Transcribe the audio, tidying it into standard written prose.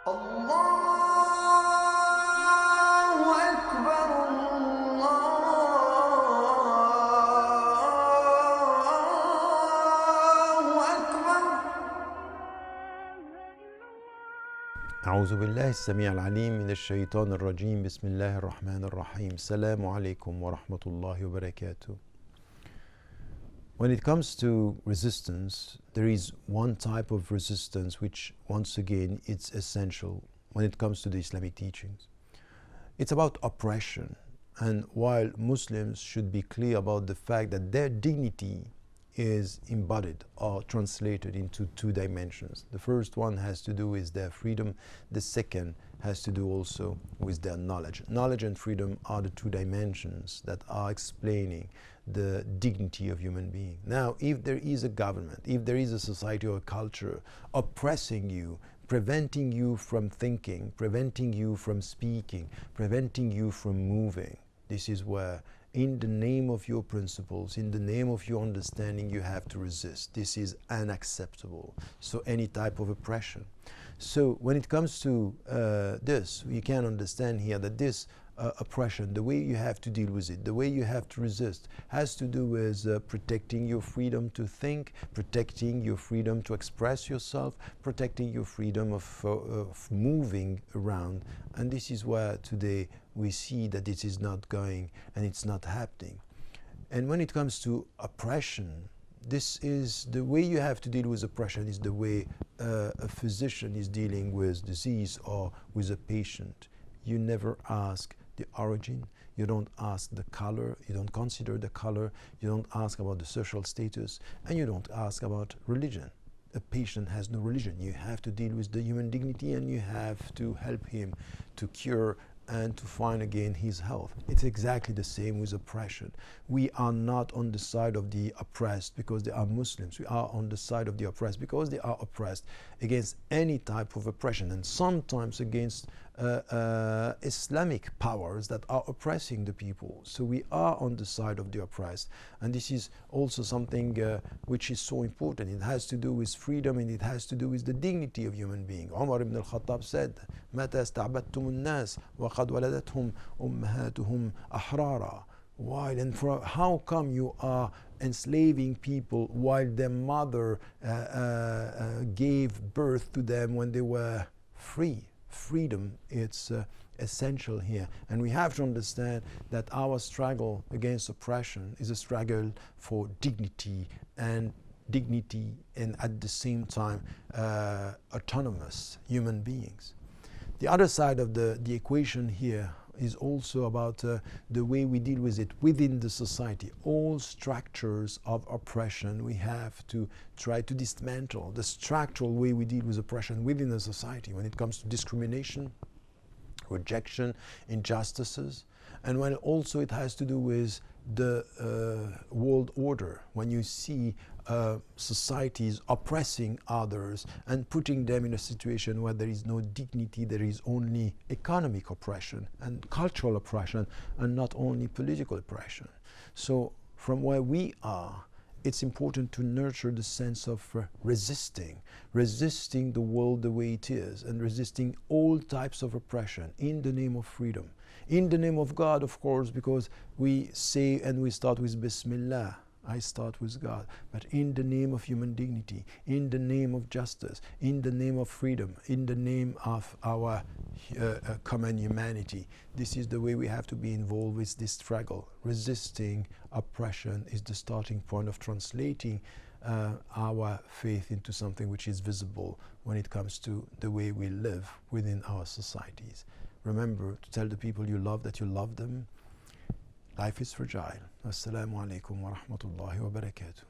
الله أكبر الله أكبر. أعوذ بالله السميع العليم من الشيطان الرجيم. بسم الله الرحمن الرحيم. السلام عليكم ورحمة الله وبركاته. When it comes to resistance, there is one type of resistance which, once again, it's essential when it comes to the Islamic teachings. It's about oppression. And while Muslims should be clear about the fact that their dignity is embodied or translated into two dimensions. The first one has to do with their freedom. The second has to do also with their knowledge. Knowledge and freedom are the two dimensions that are explaining the dignity of human being. Now, if there is a government, if there is a society or a culture oppressing you, preventing you from thinking, preventing you from speaking, preventing you from moving, this is where, in the name of your principles, in the name of your understanding, you have to resist. This is unacceptable. So any type of oppression. So when it comes to this, you can understand here that this oppression, the way you have to deal with it, the way you have to resist, has to do with protecting your freedom to think, protecting your freedom to express yourself, protecting your freedom of moving around. And this is where today we see that it is not going and it's not happening. And when it comes to oppression, this is the way you have to deal with oppression, is the way a physician is dealing with disease or with a patient. You never ask the origin, you don't ask the color, you don't consider the color, you don't ask about the social status, and you don't ask about religion. A patient has no religion. You have to deal with the human dignity and you have to help him to cure and to find again his health. It's exactly the same with oppression. We are not on the side of the oppressed because they are Muslims. We are on the side of the oppressed because they are oppressed against any type of oppression, and sometimes against Islamic powers that are oppressing the people. So we are on the side of the oppressed, and this is also something which is so important. It has to do with freedom and it has to do with the dignity of human being. Umar ibn al-Khattab said, مَتَى اسْتَعْبَدْتُمُ النَّاسِ وَقَدْ وَلَدَتْهُمْ أُمَّهَاتُهُمْ أَحْرَارًا. Why and how come you are enslaving people while their mother gave birth to them when they were free? Freedom, it's essential here. And we have to understand that our struggle against oppression is a struggle for dignity and at the same time autonomous human beings. The other side of the equation here is also about the way we deal with it within the society. All structures of oppression we have to try to dismantle. The structural way we deal with oppression within the society when it comes to discrimination, rejection, injustices, and when also it has to do with the world order. When you see societies oppressing others and putting them in a situation where there is no dignity, there is only economic oppression and cultural oppression and not only political oppression. So from where we are, it's important to nurture the sense of resisting the world the way it is, and resisting all types of oppression in the name of freedom. In the name of God, of course, because we say and we start with Bismillah. I start with God, but in the name of human dignity, in the name of justice, in the name of freedom, in the name of our common humanity. This is the way we have to be involved with this struggle. Resisting oppression is the starting point of translating our faith into something which is visible when it comes to the way we live within our societies. Remember to tell the people you love that you love them. Life is fragile. Assalamu alaikum wa rahmatullahi wa barakatuh.